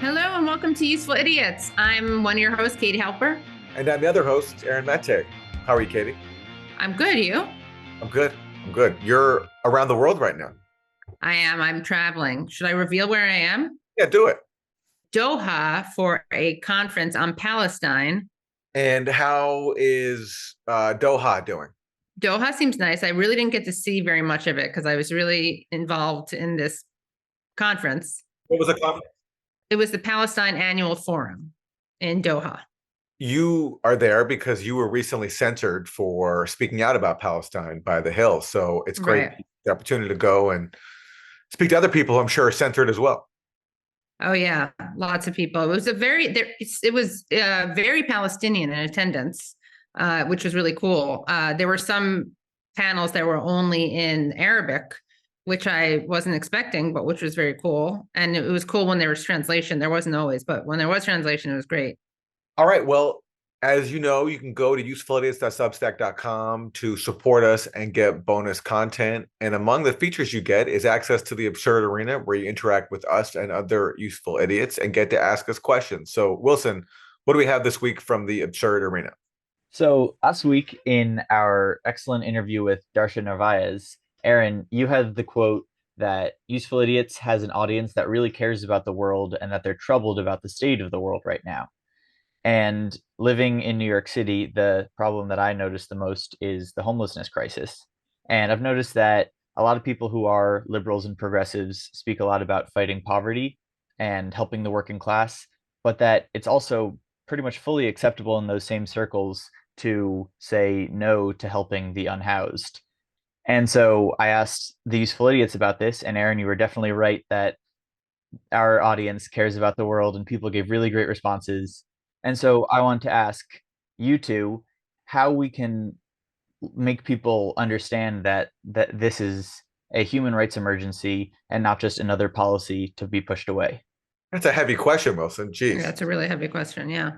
Hello and welcome to Useful Idiots. I'm one of your hosts, Katie Halper. And I'm the other host, Aaron Mate. How are you, Katie? I'm good. You? I'm good. I'm good. You're around the world right now. I am. I'm traveling. Should I reveal where I am? Yeah, do it. Doha for a conference on Palestine. And how is Doha doing? Doha seems nice. I really didn't get to see very much of it because I was really involved in this conference. What was the conference? It was the Palestine Annual Forum in Doha. You are there because you were recently censored for speaking out about Palestine by The Hill. So it's great Right. the opportunity to go and speak to other people who I'm sure are censored as well. Oh yeah, lots of people. It was a very it was very Palestinian in attendance, which was really cool. There were some panels that were only in Arabic, which I wasn't expecting, but which was very cool. And it was cool when there was translation. There wasn't always, but when there was translation, it was great. All right. Well, as you know, you can go to usefulidiots.substack.com to support us and get bonus content. And among the features you get is access to the Absurd Arena, where you interact with us and other useful idiots and get to ask us questions. So, Wilson, what do we have this week from the Absurd Arena? So last week in our excellent interview with Darsha Narvaez, Aaron, you had the quote that Useful Idiots has an audience that really cares about the world and that they're troubled about the state of the world right now. And living in New York City, the problem that I notice the most is the homelessness crisis. And I've noticed that a lot of people who are liberals and progressives speak a lot about fighting poverty and helping the working class, but that it's also pretty much fully acceptable in those same circles to say no to helping the unhoused. And so I asked the Useful Idiots about this, and Aaron, you were definitely right that our audience cares about the world, and people gave really great responses. And so I want to ask you two how we can make people understand that this is a human rights emergency and not just another policy to be pushed away. That's a heavy question, Wilson. Yeah, Jeez. that's a really heavy question. Yeah.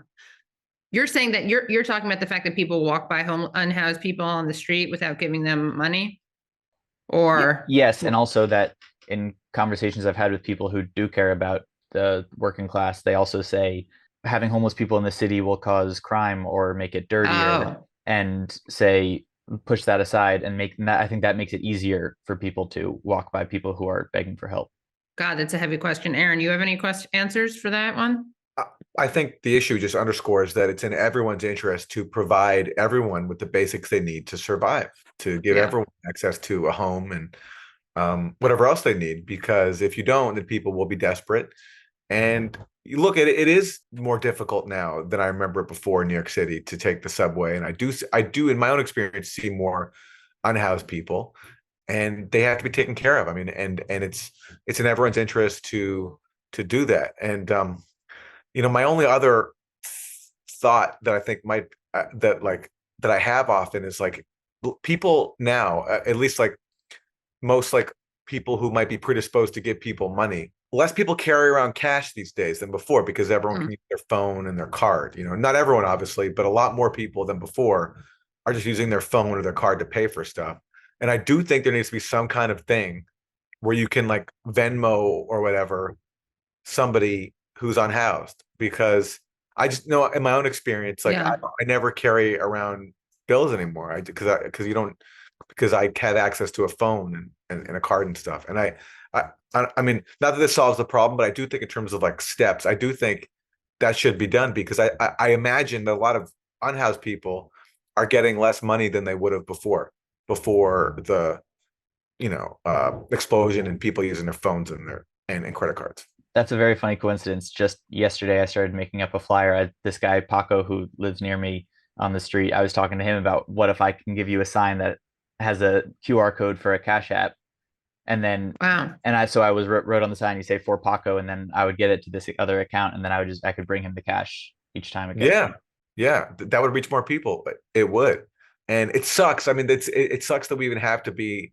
You're saying that you're talking about the fact that people walk by home unhoused people on the street without giving them money, or Yes, and also that in conversations I've had with people who do care about the working class, they also say having homeless people in the city will cause crime or make it dirtier, oh and say push that aside and make that. I think that makes it easier for people to walk by people who are begging for help. God, that's a heavy question. Aaron, you have any answers for that one? I think the issue just underscores that it's in everyone's interest to provide everyone with the basics they need to survive, to give Yeah. everyone access to a home and whatever else they need. Because if you don't, then people will be desperate. And you look at it, it is more difficult now than I remember before in New York City to take the subway. And I do, in my own experience, see more unhoused people, and they have to be taken care of. I mean, and it's in everyone's interest to do that. And my only other thought that I think might that I have often is like people now, at least like most like people who might be predisposed to give people money. Less people carry around cash these days than before because everyone Mm. can use their phone and their card. Not everyone, obviously, but a lot more people than before are just using their phone or their card to pay for stuff. And I do think there needs to be some kind of thing where you can like Venmo or whatever somebody who's unhoused, because I just know in my own experience, like I, Yeah. I never carry around bills anymore. Because you don't, because I have access to a phone and a card and stuff. And I mean, not that this solves the problem, but I do think in terms of like steps, I do think that should be done, because I imagine that a lot of unhoused people are getting less money than they would have before the explosion and people using their phones and credit cards. That's a very funny coincidence. Just yesterday, I started making up a flyer. This guy, Paco, who lives near me on the street, I was talking to him about what if I can give you a sign that has a QR code for a Cash App. And then, Wow. so I wrote on the sign, you say for Paco, and then I would get it to this other account. And then I could bring him the cash each time it gets Yeah, there. yeah, that would reach more people. But it would, and it sucks. I mean, it sucks that we even have to be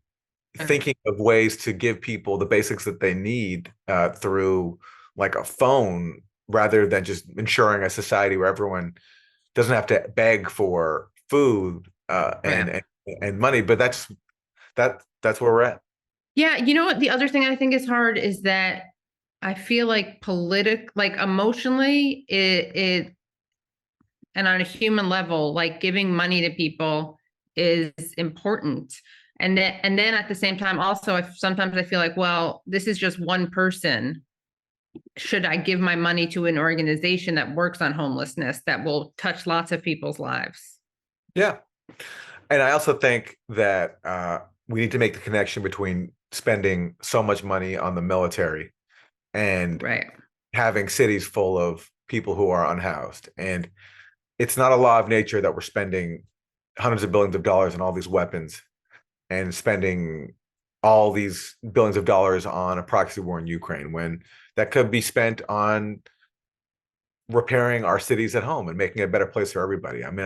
thinking of ways to give people the basics that they need through like a phone, rather than just ensuring a society where everyone doesn't have to beg for food Right. and money. But that's where we're at. Yeah. You know what? The other thing I think is hard is that I feel like like emotionally, it and on a human level, like giving money to people is important. And then at the same time, also, sometimes I feel like, well, this is just one person. Should I give my money to an organization that works on homelessness that will touch lots of people's lives? Yeah. And I also think that we need to make the connection between spending so much money on the military and Right. having cities full of people who are unhoused. And it's not a law of nature that we're spending hundreds of billions of dollars on all these weapons and spending all these billions of dollars on a proxy war in Ukraine, when that could be spent on repairing our cities at home and making it a better place for everybody. I mean,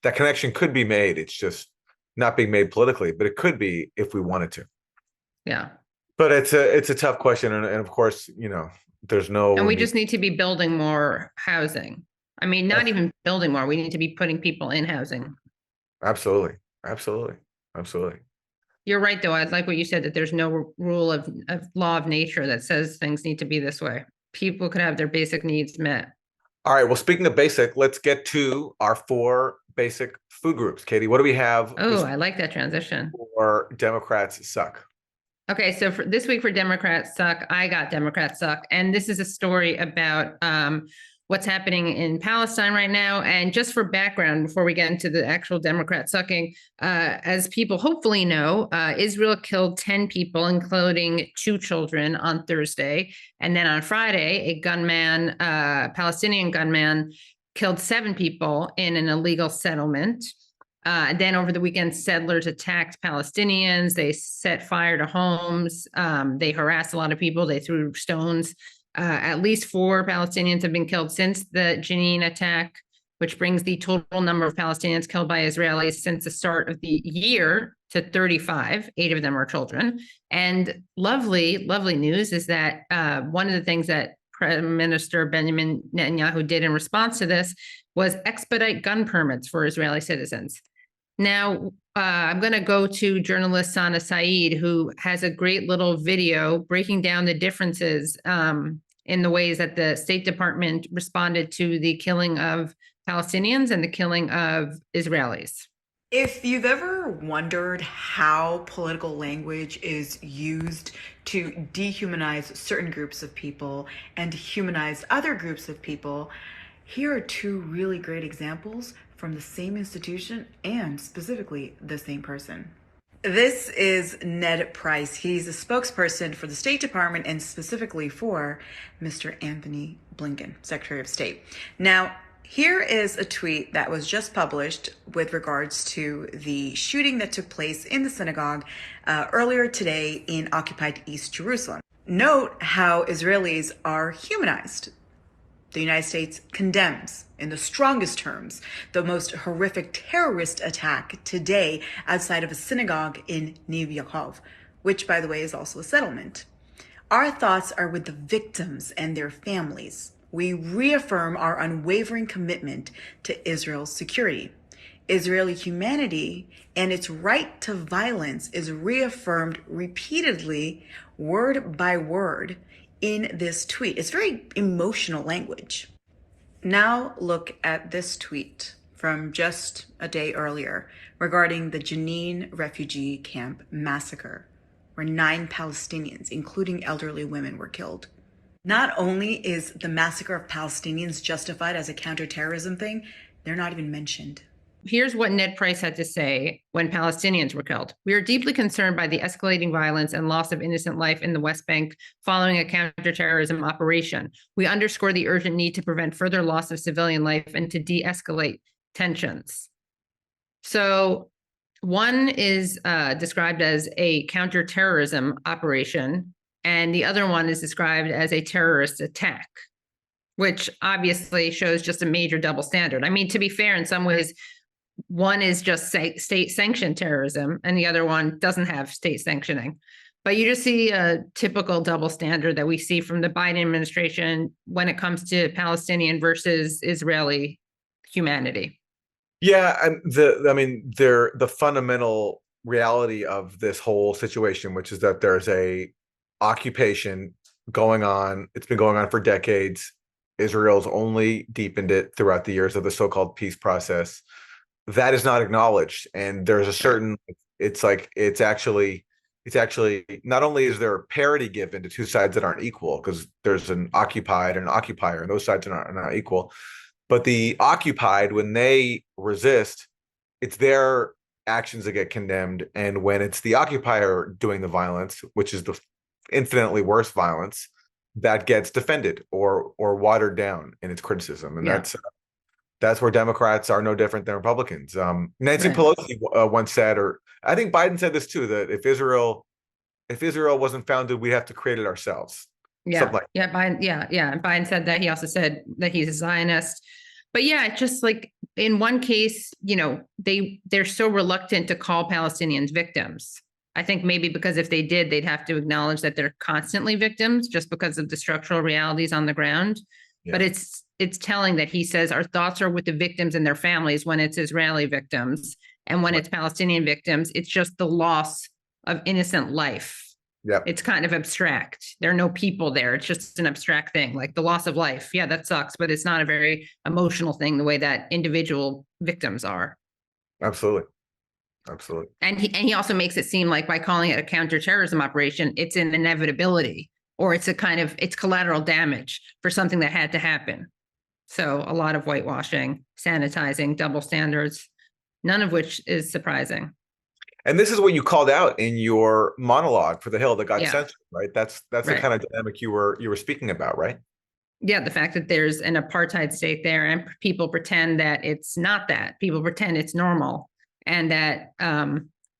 that connection could be made. It's just not being made politically, but it could be if we wanted to. Yeah. But it's a tough question, and of course, there's no. And we just need to be building more housing. I mean, not even building more. We need to be putting people in housing. Absolutely, absolutely, absolutely. You're right, though. I like what you said, that there's no rule of law of nature that says things need to be this way. People could have their basic needs met. All right. Well, speaking of basic, let's get to our 4 basic food groups. Katie, what do we have? Oh, I like that transition. For Democrats suck. Okay, so for this week for Democrats suck, I got Democrats suck. And this is a story about what's happening in Palestine right now. And just for background, before we get into the actual Democrat sucking, as people hopefully know, Israel killed 10 people, including 2 children, on Thursday. And then on Friday, a gunman, Palestinian gunman, killed 7 people in an illegal settlement. Then over the weekend, settlers attacked Palestinians. They set fire to homes. They harassed a lot of people. They threw stones. At least 4 Palestinians have been killed since the Jenin attack, which brings the total number of Palestinians killed by Israelis since the start of the year to 35. 8 of them are children. And lovely, lovely news is that one of the things that Prime Minister Benjamin Netanyahu did in response to this was expedite gun permits for Israeli citizens. Now, I'm going to go to journalist Sana Saeed, who has a great little video breaking down the differences in the ways that the State Department responded to the killing of Palestinians and the killing of Israelis. If you've ever wondered how political language is used to dehumanize certain groups of people and humanize other groups of people, here are 2 really great examples from the same institution and specifically the same person. This is Ned Price. He's a spokesperson for the State Department and specifically for Mr. Anthony Blinken, Secretary of State. Now, here is a tweet that was just published with regards to the shooting that took place in the synagogue earlier today in occupied East Jerusalem. Note how Israelis are humanized. The United States condemns, in the strongest terms, the most horrific terrorist attack today outside of a synagogue in Neve Yaakov, which, by the way, is also a settlement. Our thoughts are with the victims and their families. We reaffirm our unwavering commitment to Israel's security. Israeli humanity and its right to violence is reaffirmed repeatedly, word by word, in this tweet. It's very emotional language. Now look at this tweet from just a day earlier regarding the Jenin refugee camp massacre, where 9 Palestinians, including elderly women, were killed. Not only is the massacre of Palestinians justified as a counterterrorism thing, they're not even mentioned. Here's what Ned Price had to say when Palestinians were killed. We are deeply concerned by the escalating violence and loss of innocent life in the West Bank following a counterterrorism operation. We underscore the urgent need to prevent further loss of civilian life and to de-escalate tensions. So one is described as a counterterrorism operation, and the other one is described as a terrorist attack, which obviously shows just a major double standard. I mean, to be fair, in some ways, one is just state sanctioned terrorism and the other one doesn't have state sanctioning. But you just see a typical double standard that we see from the Biden administration when it comes to Palestinian versus Israeli humanity. Yeah, and the fundamental reality of this whole situation, which is that there's a occupation going on. It's been going on for decades. Israel's only deepened it throughout the years of the so-called peace process. That is not acknowledged. And there's a Right. certain, it's actually not only is there parity given to two sides that aren't equal, because there's an occupied and an occupier, and those sides are not equal. But the occupied, when they resist, it's their actions that get condemned. And when it's the occupier doing the violence, which is the infinitely worse violence, that gets defended or watered down in its criticism. And Yeah. that's where Democrats are no different than Republicans. Nancy Right. Pelosi once said, or I think Biden said this too, that if Israel wasn't founded, we have to create it ourselves. Yeah. Something like Yeah. Biden. Yeah. Yeah. And Biden said that. He also said that he's a Zionist. But yeah, it's just like in one case, they're so reluctant to call Palestinians victims. I think maybe because if they did, they'd have to acknowledge that they're constantly victims just because of the structural realities on the ground. But Yeah. it's telling that he says our thoughts are with the victims and their families when it's Israeli victims. And when Right. it's Palestinian victims, it's just the loss of innocent life. Yeah. It's kind of abstract. There are no people there. It's just an abstract thing, like the loss of life. Yeah, that sucks, but it's not a very emotional thing the way that individual victims are. Absolutely. Absolutely. And he also makes it seem like by calling it a counterterrorism operation, it's an inevitability, or it's it's collateral damage for something that had to happen. So a lot of whitewashing, sanitizing, double standards, none of which is surprising. And this is what you called out in your monologue for the Hill that got Yeah. censored, right? That's the Right. kind of dynamic you were speaking about, right? Yeah, the fact that there's an apartheid state there and people pretend that it's not that. People pretend it's normal and that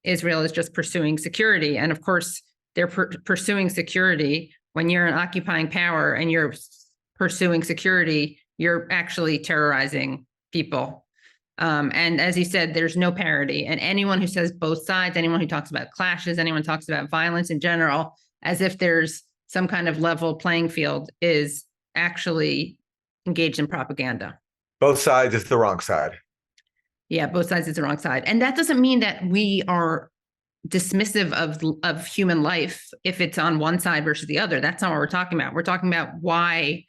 Israel is just pursuing security. And of course, they're pursuing security when you're an occupying power and you're pursuing security, you're actually terrorizing people. And as he said, there's no parity. And anyone who says both sides, anyone who talks about clashes, anyone who talks about violence in general, as if there's some kind of level playing field, is actually engaged in propaganda. Both sides is the wrong side. Yeah, both sides is the wrong side. And that doesn't mean that we are dismissive of human life if it's on one side versus the other. That's not what we're talking about. We're talking about why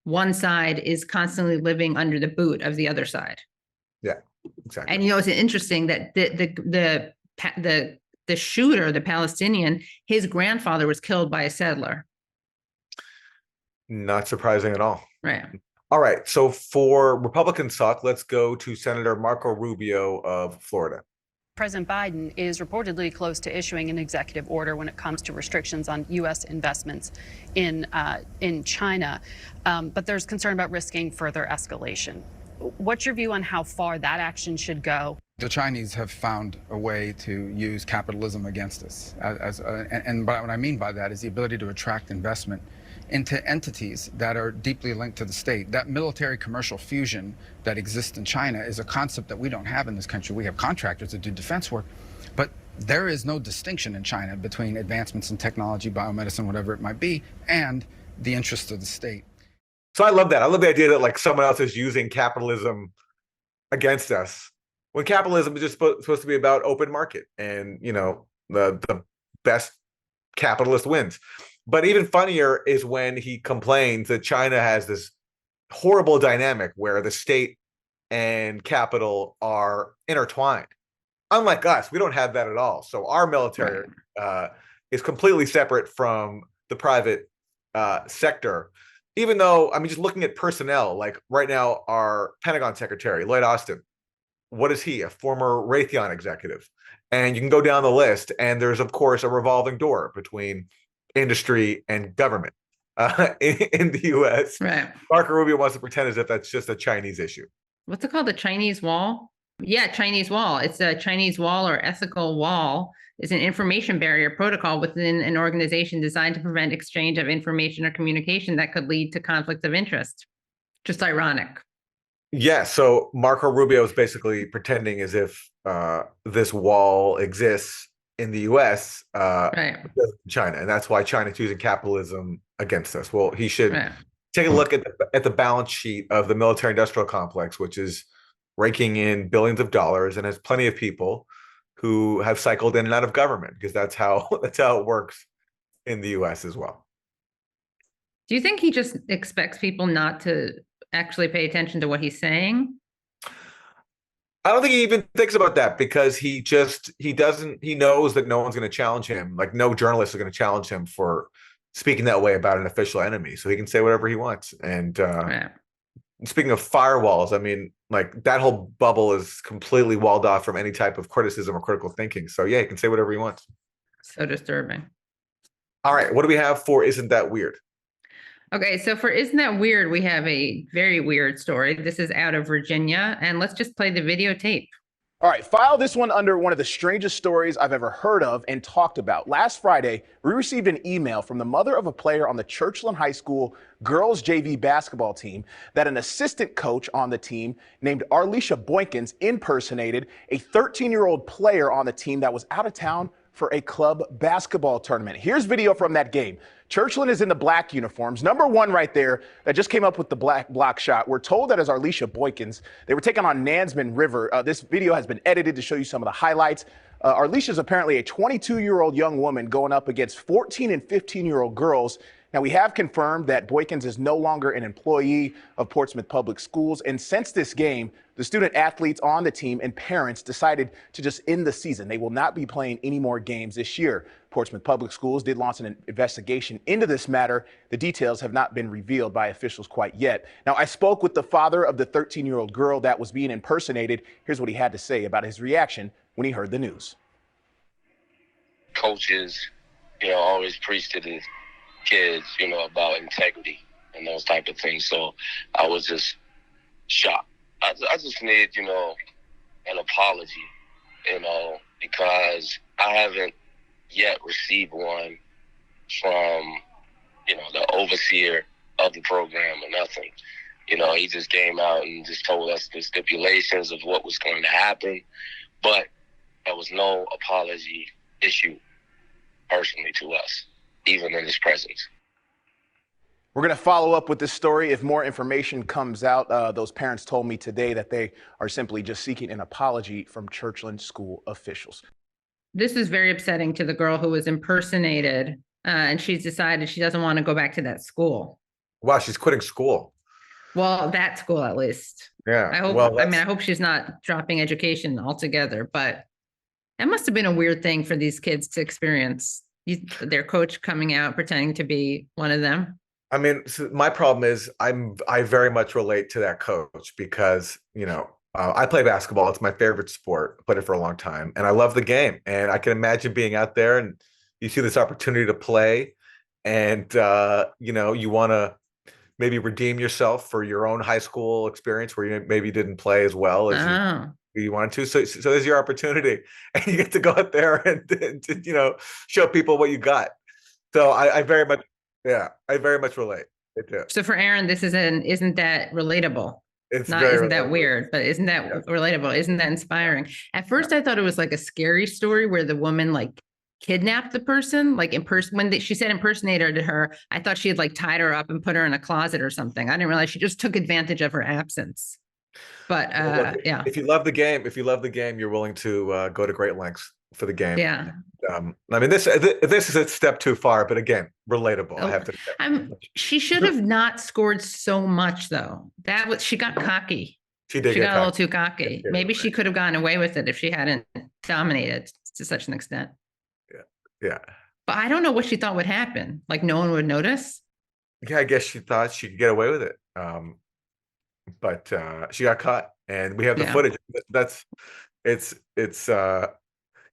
one side is constantly living under the boot of the other side. Yeah, exactly. And it's interesting that the shooter, the Palestinian, his grandfather was killed by a settler. Not surprising at all. Right. All right. So for Republican talk, let's go to Senator Marco Rubio of Florida. President Biden is reportedly close to issuing an executive order when it comes to restrictions on U.S. investments in China, but there's concern about risking further escalation. What's your view on how far that action should go? The Chinese have found a way to use capitalism against us. And what I mean by that is the ability to attract investment into entities that are deeply linked to the state. That military commercial fusion that exists in China is a concept that we don't have in this country. We have contractors that do defense work, but there is no distinction in China between advancements in technology, biomedicine, whatever it might be, and the interests of the state. So I love that. I love the idea that like someone else is using capitalism against us, when capitalism is just supposed to be about open market and, the best capitalist wins. But even funnier is when he complains that China has this horrible dynamic where the state and capital are intertwined. Unlike us, we don't have that at all. So our military is completely separate from the private sector. Even though, just looking at personnel, like right now, our Pentagon Secretary, Lloyd Austin, what is he? A former Raytheon executive. And you can go down the list, and there's, of course, a revolving door between industry and government in the U.S. Right. Marco Rubio wants to pretend as if that's just a Chinese issue. What's it called? The Chinese wall? Yeah, Chinese wall. It's a Chinese wall or ethical wall. Is an information barrier protocol within an organization designed to prevent exchange of information or communication that could lead to conflicts of interest. Just ironic. Yeah, so Marco Rubio is basically pretending as if this wall exists in the U.S. Right. China, and that's why China's using capitalism against us. Well, he should Right. take a look at the balance sheet of the military-industrial complex, which is raking in billions of dollars and has plenty of people who have cycled in and out of government, because that's how it works in the U.S. as well. Do you think he just expects people not to actually pay attention to what he's saying? I don't think he even thinks about that because he knows that no one's going to challenge him. Like no journalist is going to challenge him for speaking that way about an official enemy. So he can say whatever he wants. And Yeah. speaking of firewalls, I mean, like that whole bubble is completely walled off from any type of criticism or critical thinking. So yeah, he can say whatever he wants. So disturbing. All right. What do we have for Isn't That Weird? Okay, so for Isn't That Weird, we have a very weird story. This is out of Virginia, and let's just play the videotape. All right, file this one under one of the strangest stories I've ever heard of and talked about. Last Friday, we received an email from the mother of a player on the Churchland High School girls JV basketball team that an assistant coach on the team named Arlisha Boykins impersonated a 13-year-old player on the team that was out of town for a club basketball tournament. Here's video from that game. Churchland is in the black uniforms. Number one right there that just came up with the black block shot. We're told that is Arlisha Boykins. They were taking on Nansman River. This video has been edited to show you some of the highlights. Arlisha is apparently a 22-year-old young woman going up against 14 and 15-year-old girls. Now, we have confirmed that Boykins is no longer an employee of Portsmouth Public Schools. And since this game, the student athletes on the team and parents decided to just end the season. They will not be playing any more games this year. Portsmouth Public Schools did launch an investigation into this matter. The details have not been revealed by officials quite yet. Now, I spoke with the father of the 13-year-old girl that was being impersonated. Here's what he had to say about his reaction when he heard the news. Coaches, always preach to the kids, about integrity and those type of things. So I was just shocked. I just need, an apology, because I haven't yet received one from, the overseer of the program or nothing. He just came out and just told us the stipulations of what was going to happen, but there was no apology issued personally to us, even in his presence. We're going to follow up with this story if more information comes out. Those parents told me today that they are simply just seeking an apology from Churchland school officials. This is very upsetting to the girl who was impersonated, and she's decided she doesn't want to go back to that school. Wow, she's quitting school. Well, that school at least. Yeah. I hope. Well, I mean, I hope she's not dropping education altogether. But that must have been a weird thing for these kids to experience. Their coach coming out pretending to be one of them. I mean, so my problem is I very much relate to that coach because, I play basketball. It's my favorite sport. I played it for a long time and I love the game. And I can imagine being out there and you see this opportunity to play and, you want to maybe redeem yourself for your own high school experience where you maybe didn't play as well as you wanted to. So there's your opportunity and you get to go out there and show people what you got. So I very much relate. I do. So for Aaron, this isn't that relatable? It's not isn't that weird, but isn't that relatable? Isn't that inspiring? At first, I thought it was like a scary story where the woman like kidnapped the person, like when she said impersonator to her. I thought she had like tied her up and put her in a closet or something. I didn't realize she just took advantage of her absence. But yeah, if you love the game, you're willing to go to great lengths for the game. Yeah. I mean, this is a step too far, but again, relatable. I have to. She should have not scored so much, though. She got cocky. She did. She got a little too cocky. Maybe she could have gotten away with it if she hadn't dominated to such an extent. Yeah. But I don't know what she thought would happen. Like no one would notice. Yeah, I guess she thought she could get away with it. But she got caught, and we have the footage.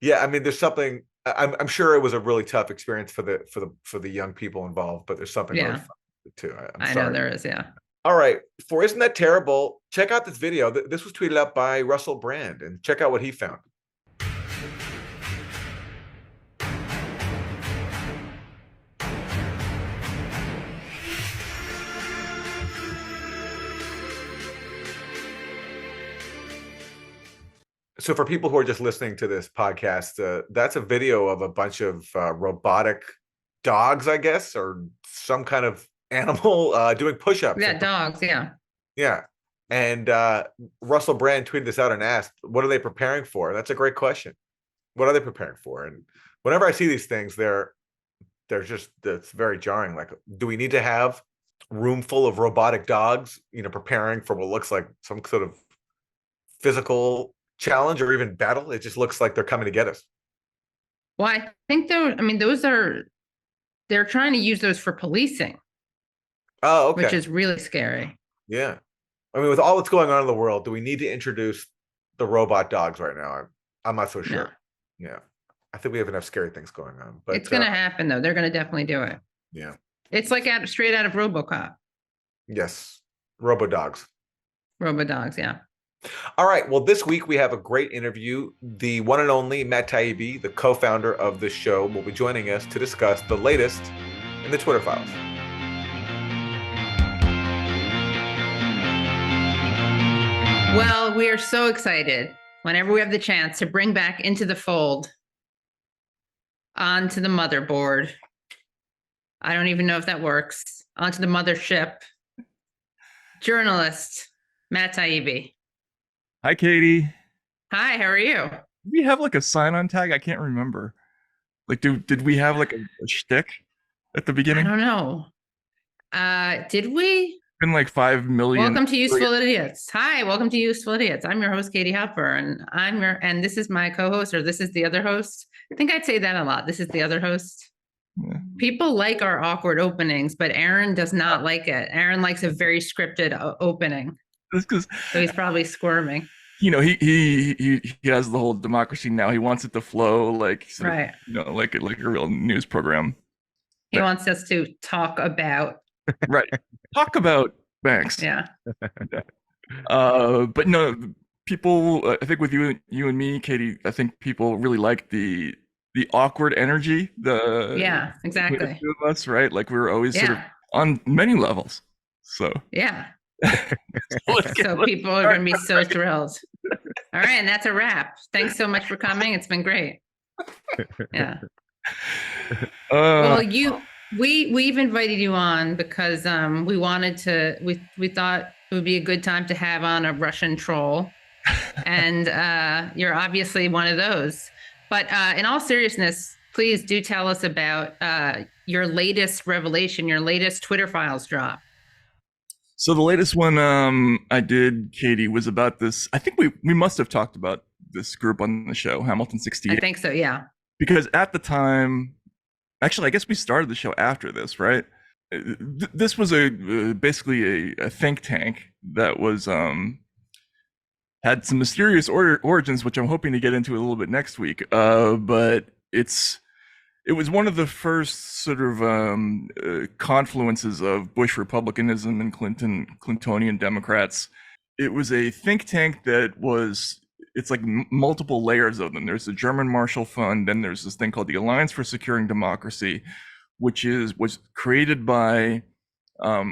Yeah, I mean, there's something. I'm sure it was a really tough experience for the young people involved, but there's something really fun too. I know there is. Yeah. All right, for Isn't That Terrible? Check out this video. This was tweeted out by Russell Brand, and check out what he found. So for people who are just listening to this podcast, that's a video of a bunch of robotic dogs, I guess, or some kind of animal doing push-ups. Yeah, dogs, yeah. Yeah. And Russell Brand tweeted this out and asked, what are they preparing for? That's a great question. What are they preparing for? And whenever I see these things, they're that's very jarring. Like, do we need to have a room full of robotic dogs, preparing for what looks like some sort of physical challenge or even battle? It just looks like they're coming to get us. Well, I think they're trying to use those for policing. Oh, okay. Which is really scary. Yeah. I mean, with all that's going on in the world, do we need to introduce the robot dogs right now? I'm not so sure. No. Yeah. I think we have enough scary things going on. But it's going to happen, though. They're going to definitely do it. Yeah. It's like straight out of RoboCop. Yes. Robo-dogs. Robo-dogs, yeah. All right. Well, this week we have a great interview. The one and only Matt Taibbi, the co-founder of the show, will be joining us to discuss the latest in the Twitter files. Well, we are so excited whenever we have the chance to bring back into the fold, onto the motherboard. I don't even know if that works. Onto the mothership. Journalist Matt Taibbi. Hi, Katie. Hi, how are you? Do we have like a sign-on tag? I can't remember. Like, did we have like a shtick at the beginning? I don't know. Did we? Been like 5 million. Welcome to Useful Idiots. Hi, welcome to Useful Idiots. I'm your host, Katie Hopper, and this is my co-host, or this is the other host. I think I'd say that a lot. This is the other host. Yeah. People like our awkward openings, but Aaron does not like it. Aaron likes a very scripted opening. So he's probably squirming. He has the whole democracy now. He wants it to flow like right. Like a real news program. He wants us to talk about. Right. Talk about banks. Yeah. But no, people, I think with you and me, Katie, I think people really like the awkward energy. Yeah, exactly. The two of us, right? Like we were always sort of on many levels. So yeah. So people are going to be so thrilled. All right, and that's a wrap. Thanks so much for coming. It's been great. Yeah. Well, we've invited you on because we wanted to. We thought it would be a good time to have on a Russian troll, and you're obviously one of those. But in all seriousness, please do tell us about your latest revelation, your latest Twitter files drop. So the latest one I did, Katie, was about this. I think we must have talked about this group on the show, Hamilton 68. I think so, yeah. Because at the time, actually, I guess we started the show after this, right? This was basically a think tank that was had some mysterious origins, which I'm hoping to get into a little bit next week. But it was one of the first sort of confluences of Bush Republicanism and Clintonian Democrats. It was a think tank that it's like multiple layers of them. There's the German Marshall Fund, then there's this thing called the Alliance for Securing Democracy, which was created by a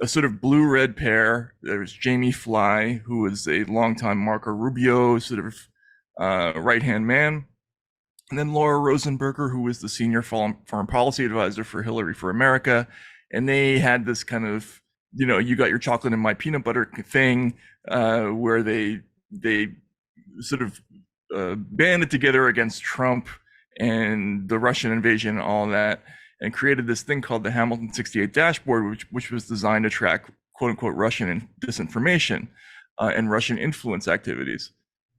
sort of blue-red pair. There's Jamie Fly, who is a longtime Marco Rubio sort of right-hand man. And then Laura Rosenberger, who was the senior foreign policy advisor for Hillary for America. And they had this kind of, you got your chocolate and my peanut butter thing, where they sort of banded together against Trump and the Russian invasion and all that, and created this thing called the Hamilton 68 dashboard, which was designed to track quote unquote Russian disinformation and Russian influence activities.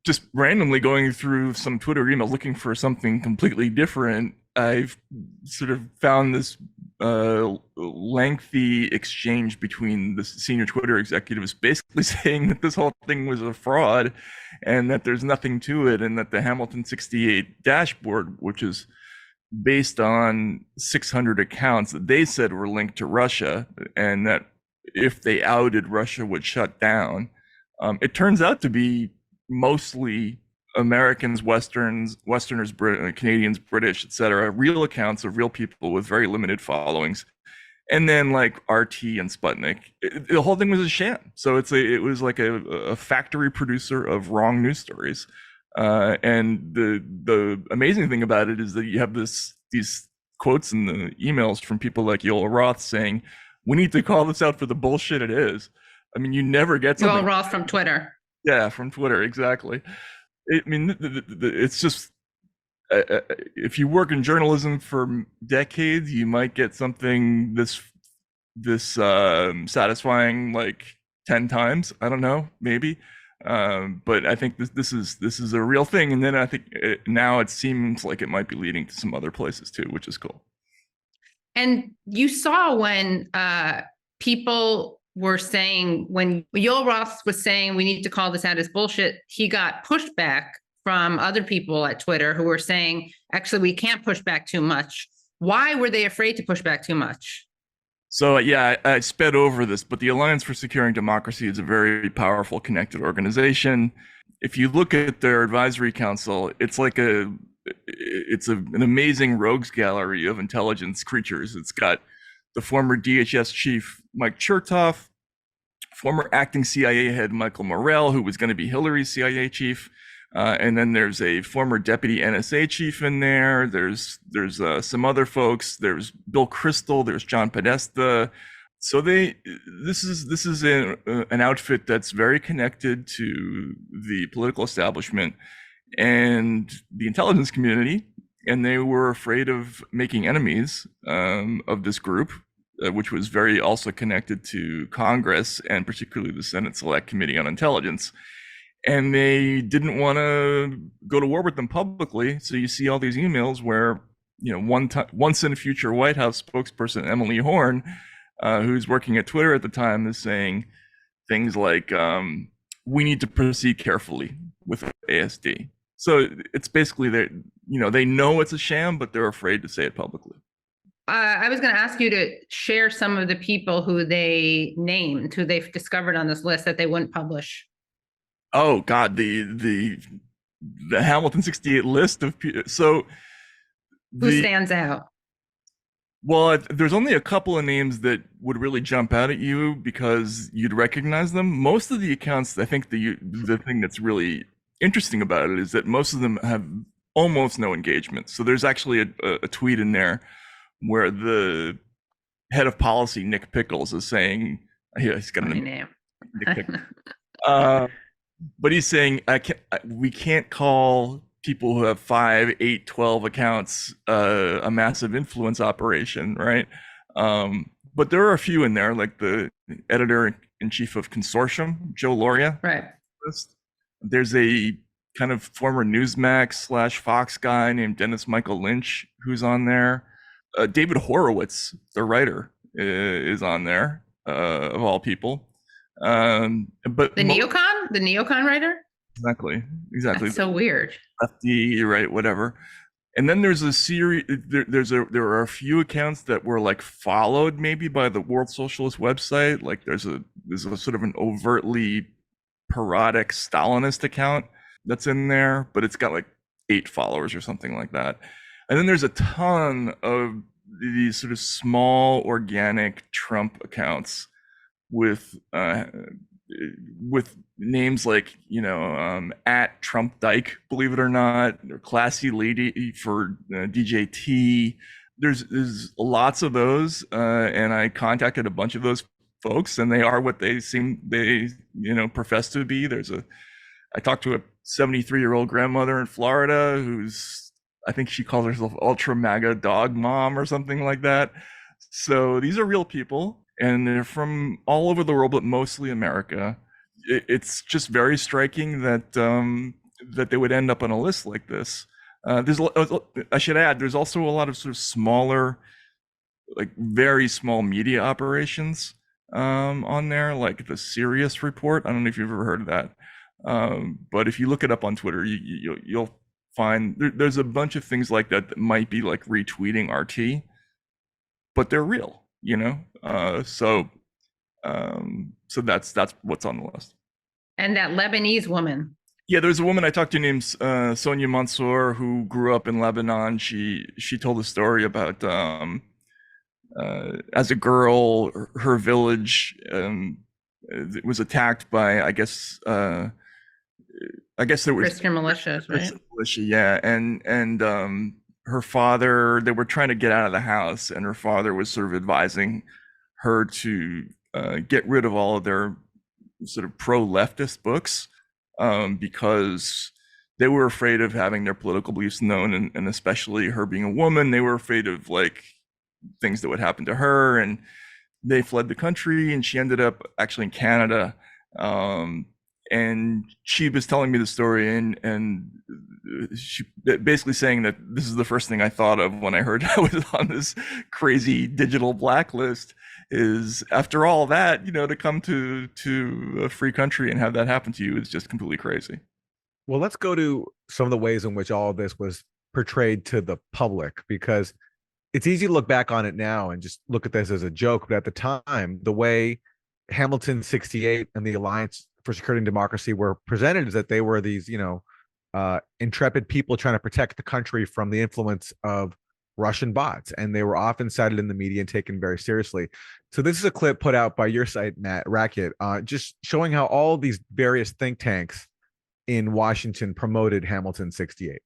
Just randomly going through some Twitter emails looking for something completely different, I've sort of found this lengthy exchange between the senior Twitter executives basically saying that this whole thing was a fraud and that there's nothing to it, and that the Hamilton 68 dashboard, which is based on 600 accounts that they said were linked to Russia, and that if they outed, Russia would shut down. It turns out to be mostly Americans, Westerners, Canadians, British, etc., real accounts of real people with very limited followings, and then like RT and Sputnik. The whole thing was a sham. So it was like a factory producer of wrong news stories. And the amazing thing about it is that you have these quotes in the emails from people like Yoel Roth saying, "We need to call this out for the bullshit it is." I mean, you never get something. Yoel Roth from Twitter. Yeah, from Twitter, exactly. I mean, it's just if you work in journalism for decades, you might get something this satisfying like 10 times. I don't know, maybe. But I think this is a real thing. And then I think now it seems like it might be leading to some other places too, which is cool. And you saw when people were saying, when Yoel Roth was saying we need to call this out as bullshit, he got pushback from other people at Twitter who were saying, actually, we can't push back too much. Why were they afraid to push back too much? So yeah, I sped over this, but the Alliance for Securing Democracy is a very powerful, connected organization. If you look at their advisory council, it's like an amazing rogues gallery of intelligence creatures. It's got the former DHS chief Mike Chertoff, former acting CIA head Michael Morrell, who was going to be Hillary's CIA chief. And then there's a former deputy NSA chief in there. There's some other folks. There's Bill Kristol. There's John Podesta. So this is an outfit that's very connected to the political establishment and the intelligence community, and they were afraid of making enemies of this group, which was very also connected to Congress and particularly the Senate Select Committee on Intelligence. And they didn't want to go to war with them publicly. So you see all these emails where, once in a future White House spokesperson Emily Horn, who's working at Twitter at the time, is saying things like, we need to proceed carefully with ASD. So it's basically they know it's a sham, but they're afraid to say it publicly. I was going to ask you to share some of the people who they named, who they've discovered on this list that they wouldn't publish. Oh God, the Hamilton 68 list of people. So who stands out? Well, there's only a couple of names that would really jump out at you because you'd recognize them. Most of the accounts, I think the thing that's really interesting about it is that most of them have almost no engagement. So there's actually a tweet in there where the head of policy, Nick Pickles, is saying, he's got a name. Nick Pickles. But he's saying, we can't call people who have 5, 8, 12 accounts a massive influence operation, right? But there are a few in there, like the editor-in-chief of Consortium, Joe Loria. Right. There's a kind of former Newsmax / Fox guy named Dennis Michael Lynch who's on there. David Horowitz, the writer, is on there, of all people. But the neocon writer. Exactly. That's so weird. Lefty, right? Whatever. And then there's a series. There are a few accounts that were like followed maybe by the World Socialist website. Like there's a sort of an overtly parodic Stalinist account that's in there, but it's got like 8 followers or something like that. And then there's a ton of these sort of small organic Trump accounts with names like at Trump Dyke, believe it or not, or Classy Lady for DJT. There's lots of those, and I contacted a bunch of those folks, and they are what they profess to be. I talked to a 73-year-old grandmother in Florida who's, I think she calls herself Ultra MAGA Dog Mom or something like that. So these are real people, and they're from all over the world, but mostly America. It's just very striking that that they would end up on a list like this. I should add, there's also a lot of sort of smaller, like very small media operations on there, like the Sirius Report. I don't know if you've ever heard of that, but if you look it up on Twitter, you'll find there's a bunch of things like that might be like retweeting RT, but they're real, so that's what's on the list. And that Lebanese woman. Yeah, there's a woman I talked to named Sonia Mansour who grew up in Lebanon. She told a story about as a girl, her village was attacked by, I guess there was Christian militias, right? Christian militia, yeah, and her father, they were trying to get out of the house, and her father was sort of advising her to get rid of all of their sort of pro-leftist books, because they were afraid of having their political beliefs known, and especially her being a woman, they were afraid of like things that would happen to her, and they fled the country, and she ended up actually in Canada. And she was telling me the story, and she basically saying that this is the first thing I thought of when I heard I was on this crazy digital blacklist, is after all that, to come to a free country and have that happen to you is just completely crazy. Well, let's go to some of the ways in which all of this was portrayed to the public, because it's easy to look back on it now and just look at this as a joke. But at the time, the way Hamilton 68 and the Alliance for Security and Democracy were presented is that they were these, intrepid people trying to protect the country from the influence of Russian bots. And they were often cited in the media and taken very seriously. So this is a clip put out by your site, Matt Rackett, just showing how all these various think tanks in Washington promoted Hamilton 68.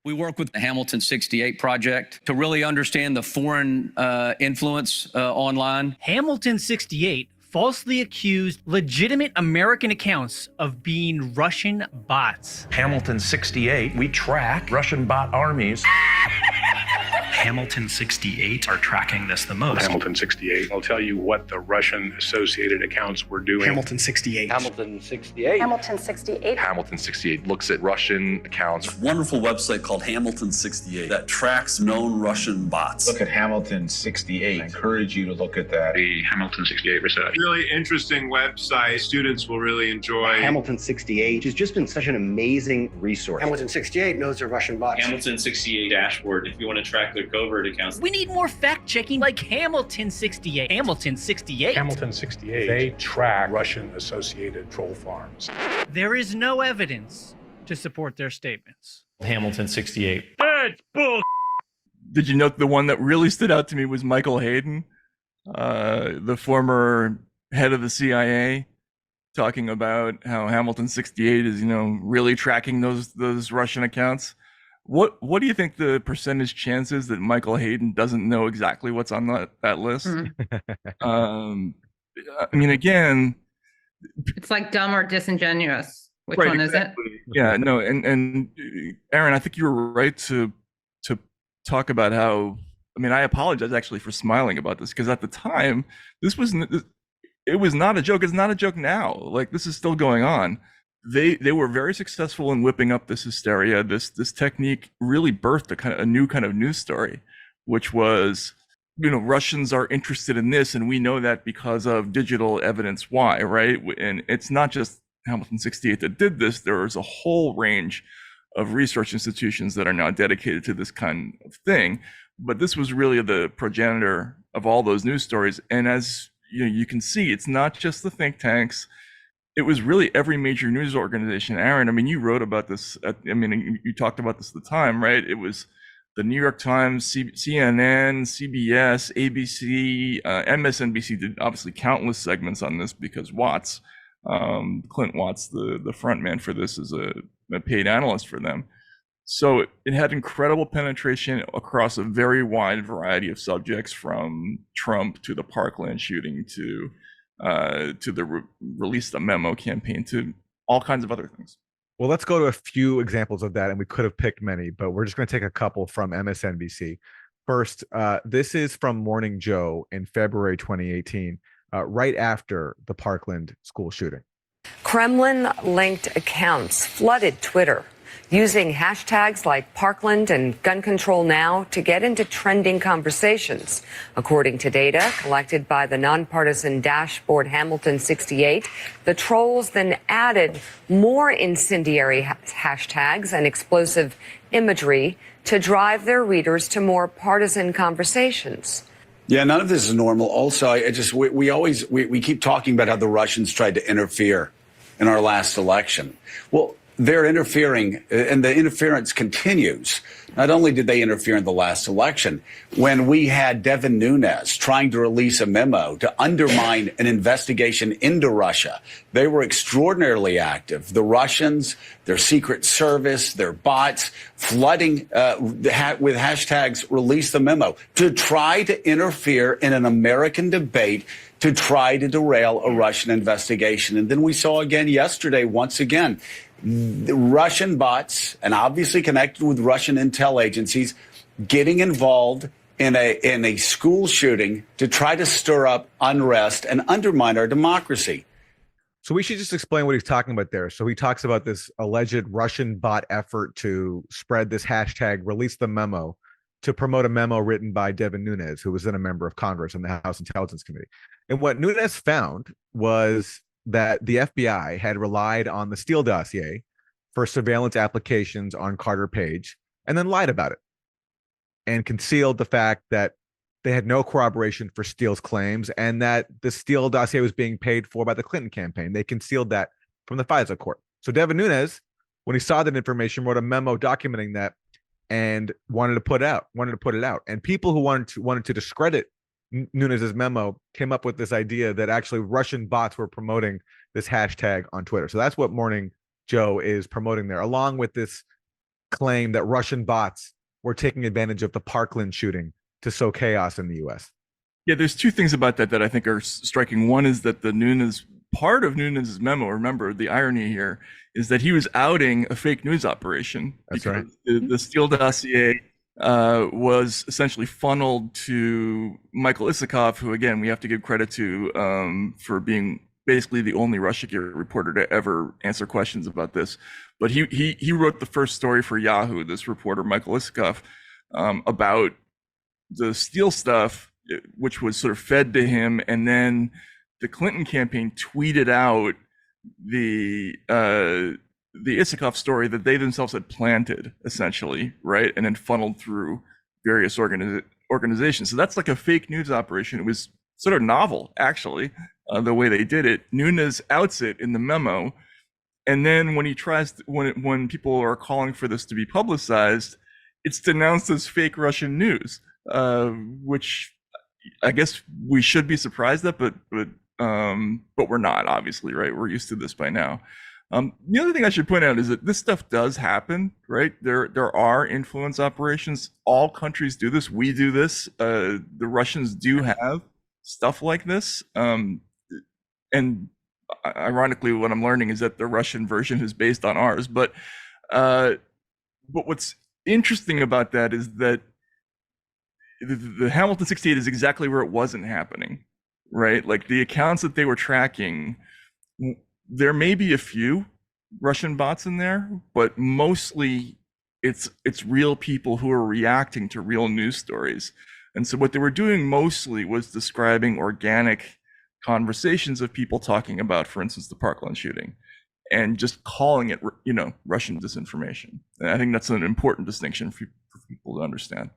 We work with the Hamilton 68 project to really understand the foreign influence online. Hamilton 68 falsely accused legitimate American accounts of being Russian bots. Hamilton 68, we track Russian bot armies. Hamilton 68 are tracking this the most. Hamilton 68 will tell you what the Russian associated accounts were doing. Hamilton 68. Hamilton 68. Hamilton 68. Hamilton 68 looks at Russian accounts. There's a wonderful website called Hamilton 68 that tracks known Russian bots. Look at Hamilton 68. I encourage you to look at that. The Hamilton 68 research. Really interesting website. Students will really enjoy. Hamilton 68 has just been such an amazing resource. Hamilton 68 knows they're Russian bots. Hamilton 68 dashboard if you want to track their covert accounts. We need more fact-checking like Hamilton 68. Hamilton 68. Hamilton 68. They track Russian associated troll farms. There is no evidence to support their statements. Hamilton 68. That's bull. Did you note the one that really stood out to me was Michael Hayden, the former head of the CIA, talking about how Hamilton 68 is, really tracking those Russian accounts. What do you think the percentage chance is that Michael Hayden doesn't know exactly what's on that list? Again, it's like dumb or disingenuous. Which one exactly. Is it? Yeah, no, and Aaron, I think you were right to talk about how. I apologize actually for smiling about this, because at the time it was not a joke. It's not a joke now. Like, this is still going on. They were very successful in whipping up this hysteria. This technique really birthed a new kind of news story, which was, Russians are interested in this, and we know that because of digital evidence. Why, right? And it's not just Hamilton 68 that did this. There is a whole range of research institutions that are now dedicated to this kind of thing. But this was really the progenitor of all those news stories. And as you can see, it's not just the think tanks. It was really every major news organization. Aaron, you wrote about this. You talked about this at the time, right? It was the New York Times, CNN, CBS, ABC, MSNBC did obviously countless segments on this because Watts, Clint Watts, the front man for this, is a paid analyst for them. So it had incredible penetration across a very wide variety of subjects, from Trump to the Parkland shooting to the release the memo campaign to all kinds of other things. Well, let's go to a few examples of that, and we could have picked many, but we're just going to take a couple from MSNBC. First, this is from Morning Joe in February 2018, right after the Parkland school shooting. Kremlin-linked accounts flooded Twitter, using hashtags like Parkland and Gun Control Now to get into trending conversations. According to data collected by the nonpartisan dashboard Hamilton 68, the trolls then added more incendiary hashtags and explosive imagery to drive their readers to more partisan conversations. Yeah, none of this is normal. Also, we keep talking about how the Russians tried to interfere in our last election. Well, they're interfering, and the interference continues. Not only did they interfere in the last election, when we had Devin Nunes trying to release a memo to undermine an investigation into Russia, they were extraordinarily active. The Russians, their Secret Service, their bots, flooding with hashtags release the memo to try to interfere in an American debate, to try to derail a Russian investigation. And then we saw again yesterday, once again, the Russian bots, and obviously connected with Russian intel agencies, getting involved in a school shooting to try to stir up unrest and undermine our democracy. So we should just explain what he's talking about there. So he talks about this alleged Russian bot effort to spread this hashtag, release the memo, to promote a memo written by Devin Nunes, who was then a member of Congress on the House Intelligence Committee. And what Nunes found was that the FBI had relied on the Steele dossier for surveillance applications on Carter Page and then lied about it and concealed the fact that they had no corroboration for Steele's claims and that the Steele dossier was being paid for by the Clinton campaign. They concealed that from the FISA court. So Devin Nunes, when he saw that information, wrote a memo documenting that and wanted to put it out. And people who wanted to discredit Nunes's memo came up with this idea that actually Russian bots were promoting this hashtag on Twitter. So that's what Morning Joe is promoting there, along with this claim that Russian bots were taking advantage of the Parkland shooting to sow chaos in the U.S. Yeah, there's two things about that I think are striking. One is that the Nunes part of Nunes's memo, remember the irony here, is that he was outing a fake news operation. That's right. The Steele dossier was essentially funneled to Michael Isikoff, who, again, we have to give credit to for being basically the only Russiagate reporter to ever answer questions about this. But he wrote the first story for Yahoo, this reporter, Michael Isikoff, about the Steele stuff, which was sort of fed to him. And then the Clinton campaign tweeted out the Isikoff story that they themselves had planted, essentially, right? And then funneled through various organizations. So that's like a fake news operation. It was sort of novel, actually, the way they did it. Nunes outs it in the memo. And then when he tries to, when people are calling for this to be publicized, it's denounced as fake Russian news, which I guess we should be surprised at, but we're not, obviously, right? We're used to this by now. The other thing I should point out is that this stuff does happen, right? There are influence operations. All countries do this. We do this. The Russians do have stuff like this. And ironically, what I'm learning is that the Russian version is based on ours. But what's interesting about that is that the Hamilton 68 is exactly where it wasn't happening, right? Like the accounts that they were tracking, there may be a few Russian bots in there, but mostly it's real people who are reacting to real news stories. And so what they were doing mostly was describing organic conversations of people talking about, for instance, the Parkland shooting, and just calling it, Russian disinformation. And I think that's an important distinction for people to understand.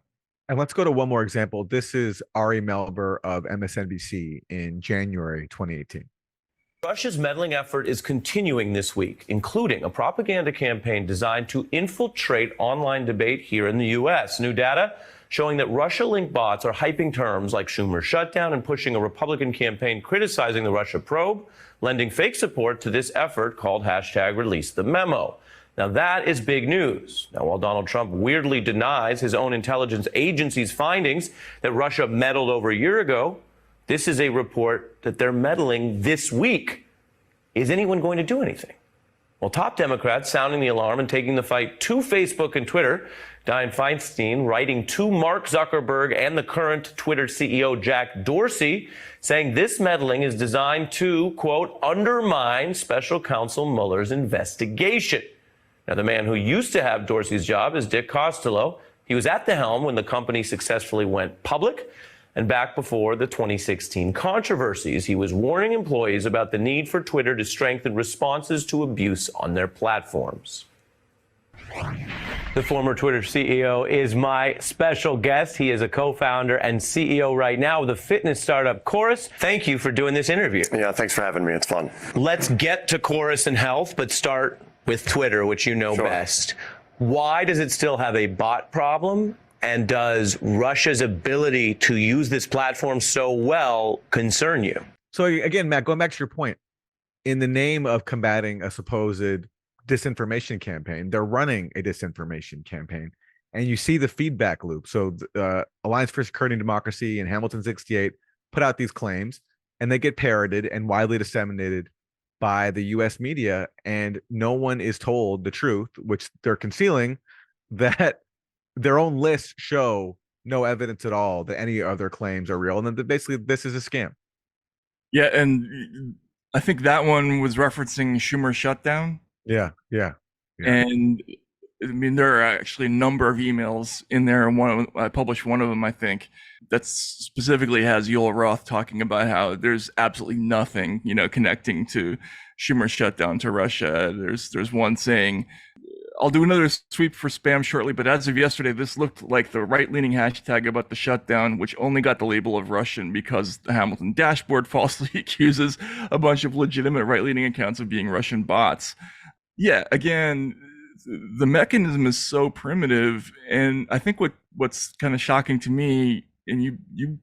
And let's go to one more example. This is Ari Melber of MSNBC in January 2018. Russia's meddling effort is continuing this week, including a propaganda campaign designed to infiltrate online debate here in the U.S. New data showing that Russia-linked bots are hyping terms like Schumer's shutdown and pushing a Republican campaign criticizing the Russia probe, lending fake support to this effort called #ReleaseTheMemo. Now, that is big news. Now, while Donald Trump weirdly denies his own intelligence agency's findings that Russia meddled over a year ago, this is a report that they're meddling this week. Is anyone going to do anything? Well, top Democrats sounding the alarm and taking the fight to Facebook and Twitter. Dianne Feinstein writing to Mark Zuckerberg and the current Twitter CEO Jack Dorsey, saying this meddling is designed to, quote, undermine special counsel Mueller's investigation. Now, the man who used to have Dorsey's job is Dick Costolo. He was at the helm when the company successfully went public and back before the 2016 controversies. He was warning employees about the need for Twitter to strengthen responses to abuse on their platforms. The former Twitter CEO is my special guest. He is a co-founder and CEO right now of the fitness startup Chorus. Thank you for doing this interview. Yeah, thanks for having me. It's fun. Let's get to Chorus and health, but start with Twitter, which you know best. Why does it still have a bot problem? And does Russia's ability to use this platform so well concern you? So again, Matt, going back to your point, in the name of combating a supposed disinformation campaign, they're running a disinformation campaign, and you see the feedback loop. So Alliance for Security and Democracy and Hamilton 68 put out these claims, and they get parroted and widely disseminated by the US media, and no one is told the truth, which they're concealing, that their own lists show no evidence at all that any other claims are real. And then basically this is a scam. Yeah, and I think that one was referencing Schumer shutdown. Yeah. And I mean, there are actually a number of emails in there. And I published one of them, I think, that specifically has Yoel Roth talking about how there's absolutely nothing, connecting to Schumer shutdown to Russia. There's one saying, I'll do another sweep for spam shortly, but as of yesterday, this looked like the right-leaning hashtag about the shutdown, which only got the label of Russian because the Hamilton dashboard falsely accuses a bunch of legitimate right-leaning accounts of being Russian bots. Yeah, again, the mechanism is so primitive, and I think what's kind of shocking to me, and you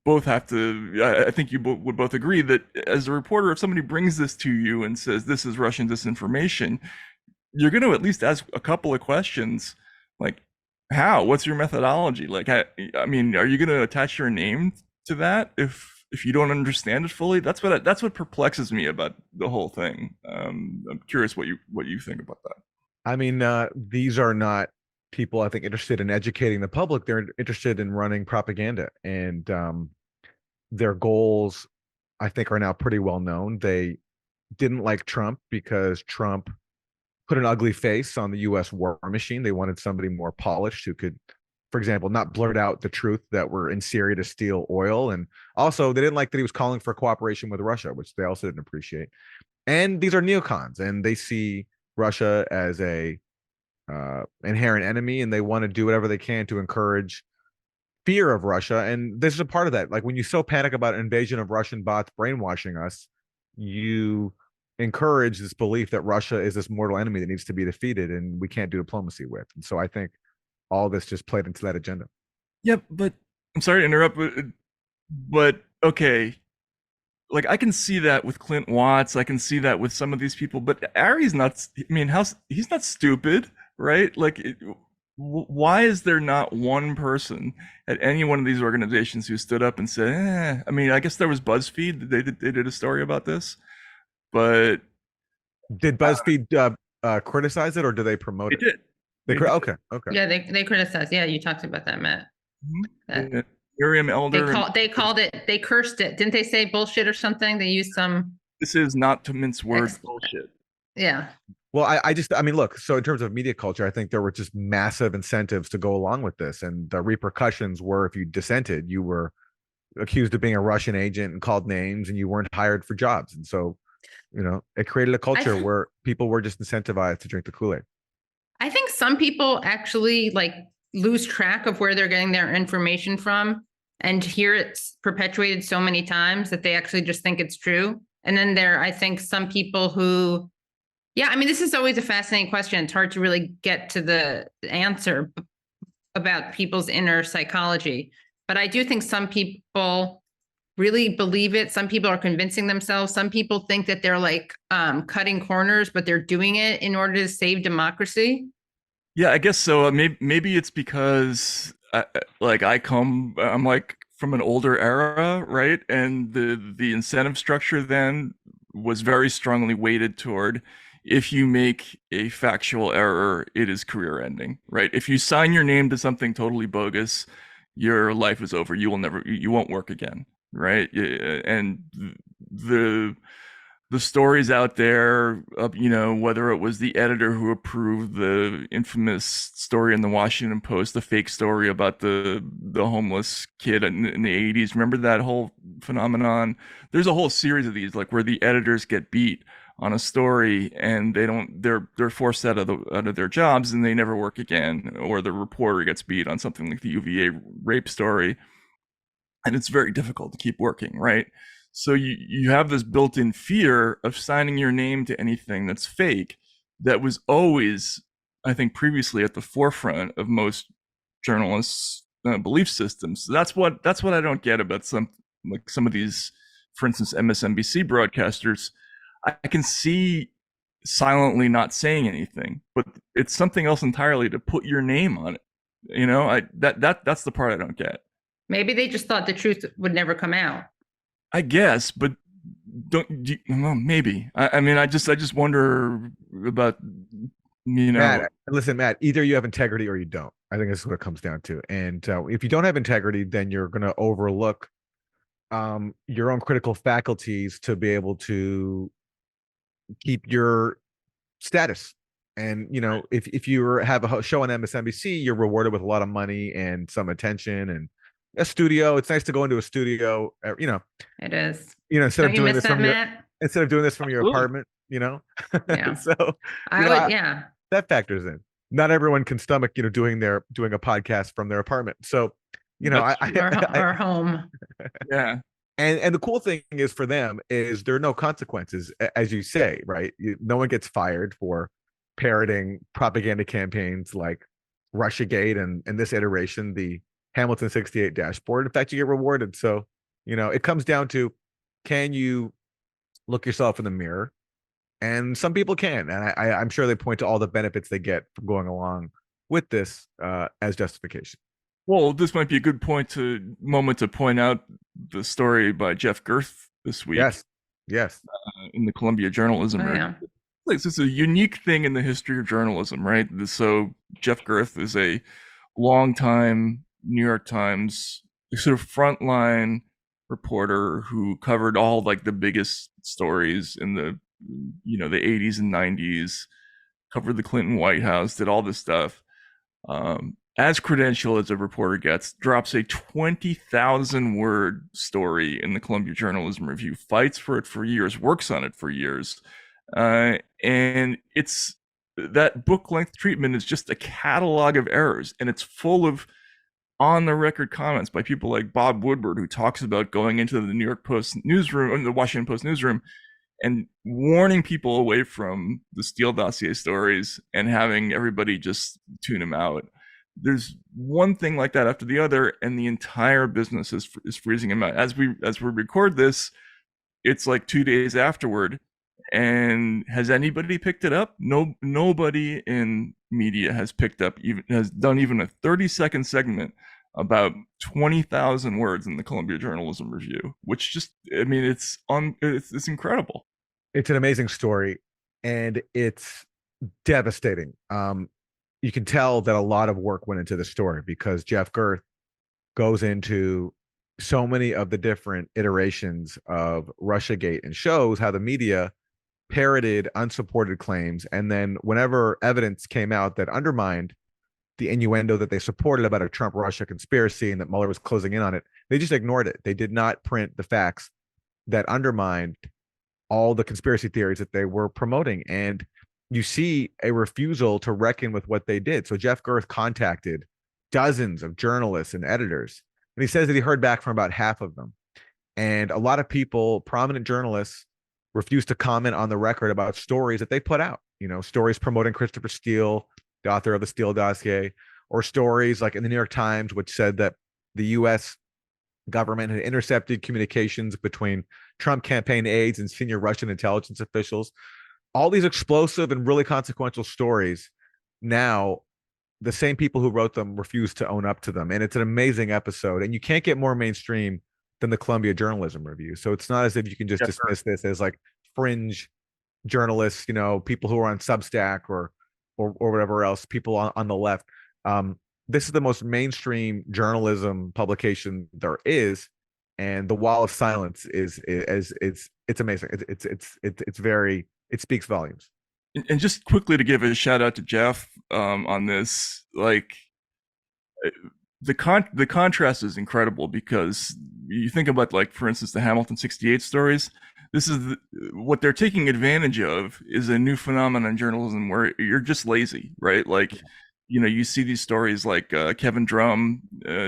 both have to, I think you would both agree that as a reporter, if somebody brings this to you and says this is Russian disinformation, you're going to at least ask a couple of questions, like how? What's your methodology? Like, I mean, are you going to attach your name to that if you don't understand it fully? That's what perplexes me about the whole thing. I'm curious what you think about that. I mean, these are not people, I think, interested in educating the public. They're interested in running propaganda, and their goals, I think, are now pretty well known. They didn't like Trump because Trump put an ugly face on the US war machine. They wanted somebody more polished who could, for example, not blurt out the truth that we're in Syria to steal oil. And also they didn't like that he was calling for cooperation with Russia, which they also didn't appreciate. And these are neocons, and they see Russia as a inherent enemy, and they want to do whatever they can to encourage fear of Russia. And this is a part of that. Like, when you so panic about an invasion of Russian bots brainwashing us, you encourage this belief that Russia is this mortal enemy that needs to be defeated and we can't do diplomacy with. And so I think all this just played into that agenda. Yeah, but I'm sorry to interrupt, but okay, like I can see that with Clint Watts, I can see that with some of these people, but Ari's not, I mean, he's not stupid, right? Like, why is there not one person at any one of these organizations who stood up and said, I mean, I guess there was BuzzFeed, they did a story about this. But did BuzzFeed criticize it, or do they promote it? They did. Okay. Yeah, they criticized. Yeah, you talked about that, Matt. Mm-hmm. Miriam Elder. They called it. They cursed it. Didn't they say bullshit or something? They used some. This is not to mince words. Bullshit. Yeah. Well, I mean, look. So in terms of media culture, I think there were just massive incentives to go along with this, and the repercussions were if you dissented, you were accused of being a Russian agent and called names, and you weren't hired for jobs, and so. It created a culture where people were just incentivized to drink the Kool-Aid. I think some people actually lose track of where they're getting their information from and hear it perpetuated so many times that they actually just think it's true. And then I think some people who, I mean, this is always a fascinating question. It's hard to really get to the answer about people's inner psychology. But I do think some people really believe it. Some people are convincing themselves. Some people think that they're cutting corners, but they're doing it in order to save democracy. Yeah, I guess so. Maybe it's because I'm from an older era, right? And the incentive structure then was very strongly weighted toward, if you make a factual error, it is career ending, right? If you sign your name to something totally bogus, your life is over. You won't work again. Right. And the stories out there of, whether it was the editor who approved the infamous story in the Washington Post, the fake story about the homeless kid in the 80s. Remember that whole phenomenon? There's a whole series of these, where the editors get beat on a story and they're forced out of their jobs and they never work again, or the reporter gets beat on something like the UVA rape story. And it's very difficult to keep working, right? So you have this built-in fear of signing your name to anything that's fake that was always, I think, previously at the forefront of most journalists' belief systems. So that's what I don't get about some of these, for instance, MSNBC broadcasters. I can see silently not saying anything, but it's something else entirely to put your name on it. That's the part I don't get. Maybe they just thought the truth would never come out. I guess, but well, maybe. I mean, I just wonder about, Matt, listen, Matt, either you have integrity or you don't. I think that's what it comes down to. And if you don't have integrity, then you're going to overlook your own critical faculties to be able to keep your status. And if you have a show on MSNBC, you're rewarded with a lot of money and some attention and a studio. It's nice to go into a studio. It is. Instead Don't of you doing miss this that, from Matt? instead of doing this from your apartment. Yeah. So Yeah. that factors in. Not everyone can stomach doing a podcast from their apartment. So our home. Yeah. And the cool thing is for them is there are no consequences, as you say, right? No one gets fired for parroting propaganda campaigns like Russiagate and this iteration, the Hamilton 68 dashboard. In fact, you get rewarded. So, it comes down to, can you look yourself in the mirror? And some people can. And I'm sure they point to all the benefits they get from going along with this as justification. Well, this might be a good moment to point out the story by Jeff Gerth this week. Yes. In the Columbia Journalism Review. This is a unique thing in the history of journalism, right? So Jeff Gerth is a longtime New York Times sort of frontline reporter who covered all like the biggest stories in the the 80s and 90s, covered the Clinton White House, did all this stuff. As credentialed as a reporter gets, drops a 20,000 word story in the Columbia Journalism Review, fights for it for years, works on it for years. And it's that book length treatment is just a catalog of errors, and it's full of on the record comments by people like Bob Woodward, who talks about going into the New York Post newsroom, or the Washington Post newsroom, and warning people away from the Steele dossier stories and having everybody just tune them out. There's one thing like that after the other, and the entire business is freezing them out. As we record this, it's like 2 days afterward. And has anybody picked it up? No, nobody in media has picked up, has done even a 30-second segment about 20,000 words in the Columbia Journalism Review, which just, I mean, it's incredible. It's an amazing story, and it's devastating. You can tell that a lot of work went into the story because Jeff Gerth goes into so many of the different iterations of Russiagate and shows how the media parroted unsupported claims. And then whenever evidence came out that undermined the innuendo that they supported about a Trump-Russia conspiracy and that Mueller was closing in on it, they just ignored it. They did not print the facts that undermined all the conspiracy theories that they were promoting. And you see a refusal to reckon with what they did. So Jeff Gerth contacted dozens of journalists and editors, and he says that he heard back from about half of them. And a lot of people, prominent journalists, refused to comment on the record about stories that they put out, stories promoting Christopher Steele, the author of the Steele dossier, or stories like in the New York Times, which said that the U.S. government had intercepted communications between Trump campaign aides and senior Russian intelligence officials. All these explosive and really consequential stories, now the same people who wrote them refuse to own up to them. And it's an amazing episode. And you can't get more mainstream than the Columbia Journalism Review. So it's not as if you can just dismiss this as like fringe journalists, people who are on Substack or whatever else, people on the left. This is the most mainstream journalism publication there is, and the wall of silence is it's amazing. It's very, it speaks volumes. And just quickly to give a shout out to Jeff on this, like the contrast is incredible, because you think about, like, for instance, the Hamilton 68 stories. This is what they're taking advantage of is a new phenomenon in journalism where you're just lazy, right? Like, you see these stories like Kevin Drum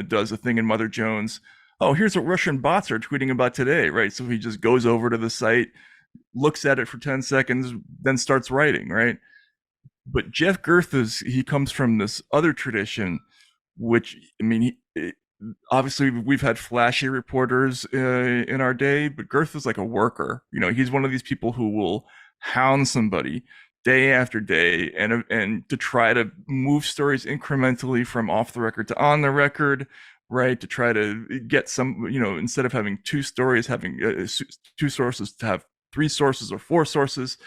does a thing in Mother Jones. Oh, here's what Russian bots are tweeting about today, right? So he just goes over to the site, looks at it for 10 seconds, then starts writing, right? But Jeff Gerth he comes from this other tradition, which, I mean, obviously we've had flashy reporters in our day, but Gerth is like a worker. He's one of these people who will hound somebody day after day and to try to move stories incrementally from off the record to on the record, right? To try to get some, instead of having two stories, having two sources, to have three sources or four sources.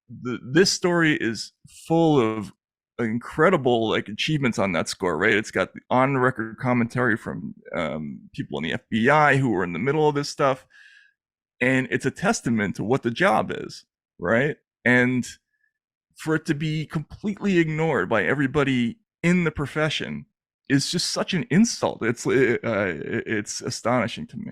This story is full of incredible achievements on that score, right? It's got the on-record commentary from people in the FBI who were in the middle of this stuff, and it's a testament to what the job is, right? And for it to be completely ignored by everybody in the profession is just such an insult. It's astonishing to me.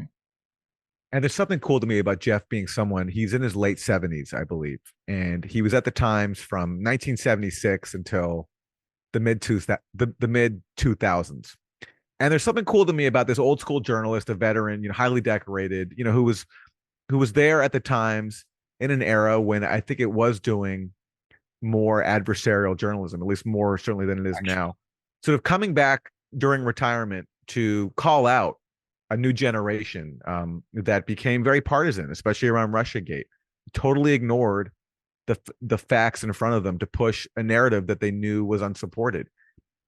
And there's something cool to me about Jeff being someone, he's in his late 70s, I believe. And he was at the Times from 1976 until the mid 2000s. And there's something cool to me about this old school journalist, a veteran, highly decorated, who was there at the Times in an era when I think it was doing more adversarial journalism, at least more certainly than it is now. Sort of coming back during retirement to call out a new generation that became very partisan, especially around Russiagate, totally ignored the facts in front of them to push a narrative that they knew was unsupported.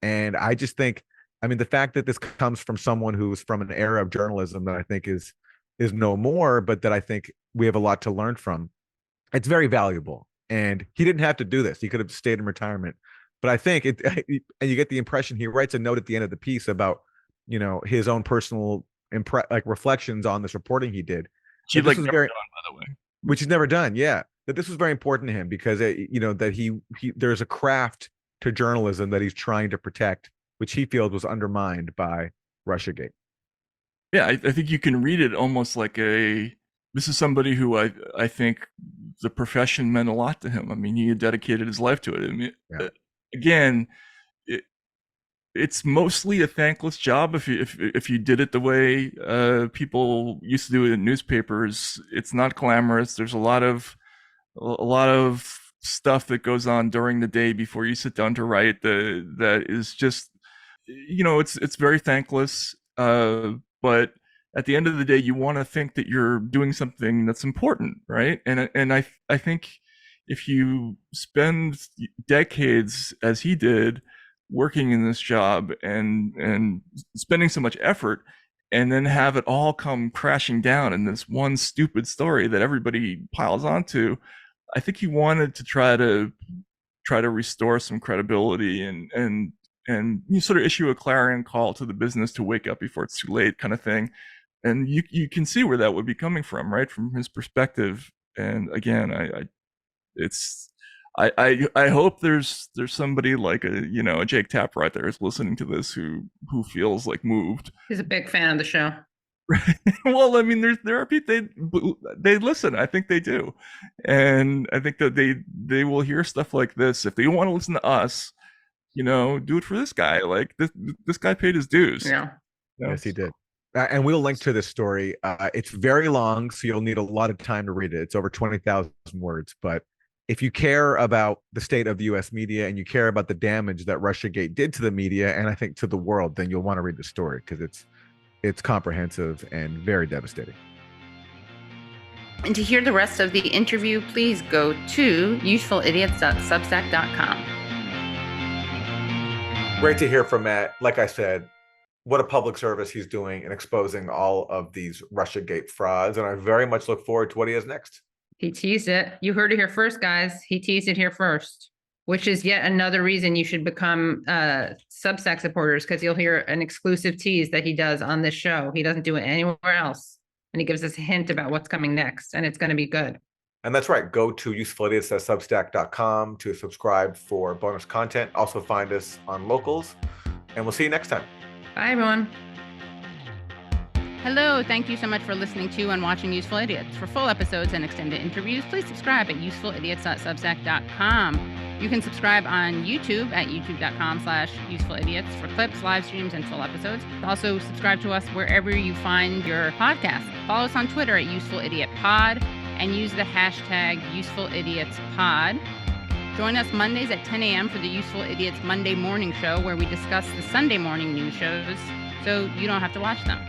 And I just think, the fact that this comes from someone who's from an era of journalism that I think is no more, but that I think we have a lot to learn from, it's very valuable. And he didn't have to do this. He could have stayed in retirement. But I think and you get the impression he writes a note at the end of the piece about, his own personal reflections on this reporting he did. He's never done, by the way. Which he's never done. Yeah. That this was very important to him because, that he there's a craft to journalism that he's trying to protect, which he feels was undermined by Russiagate. Yeah, I think you can read it almost like this is somebody who I think the profession meant a lot to him. He had dedicated his life to it. Again, it's mostly a thankless job if you did it the way people used to do it in newspapers. It's not glamorous. There's a lot of stuff that goes on during the day before you sit down to write that is just, it's very thankless. But at the end of the day, you want to think that you're doing something that's important, right? And I think if you spend decades, as he did, working in this job and spending so much effort, and then have it all come crashing down in this one stupid story that everybody piles onto, I think he wanted to try to restore some credibility and you sort of issue a clarion call to the business to wake up before it's too late, kind of thing. And you can see where that would be coming from, right? From his perspective. And again, I hope there's somebody like a Jake Tapper out there is listening to this who feels moved. He's a big fan of the show. Well, there are people they listen. I think they do, and I think that they will hear stuff like this if they want to listen to us. Do it for this guy. This guy paid his dues. Yeah. Yes, he did. And we'll link to this story. It's very long, so you'll need a lot of time to read it. It's over 20,000 words. But if you care about the state of the U.S. media and you care about the damage that Russiagate did to the media and I think to the world, then you'll want to read the story because it's comprehensive and very devastating. And to hear the rest of the interview, please go to usefulidiots.substack.com. Great to hear from Matt. Like I said, what a public service he's doing in exposing all of these Russiagate frauds. And I very much look forward to what he has next. He teased it. You heard it here first, guys. He teased it here first, which is yet another reason you should become Substack supporters, because you'll hear an exclusive tease that he does on this show. He doesn't do it anywhere else. And he gives us a hint about what's coming next, and it's going to be good. And that's right. Go to usefulidiots.substack.com to subscribe for bonus content. Also find us on Locals, and we'll see you next time. Bye, everyone. Hello, thank you so much for listening to and watching Useful Idiots. For full episodes and extended interviews, please subscribe at usefulidiots.substack.com. You can subscribe on YouTube at youtube.com/usefulidiots for clips, live streams, and full episodes. Also, subscribe to us wherever you find your podcast. Follow us on Twitter at UsefulIdiotPod and use the hashtag UsefulIdiotsPod. Join us Mondays at 10 a.m. for the Useful Idiots Monday Morning Show, where we discuss the Sunday morning news shows so you don't have to watch them.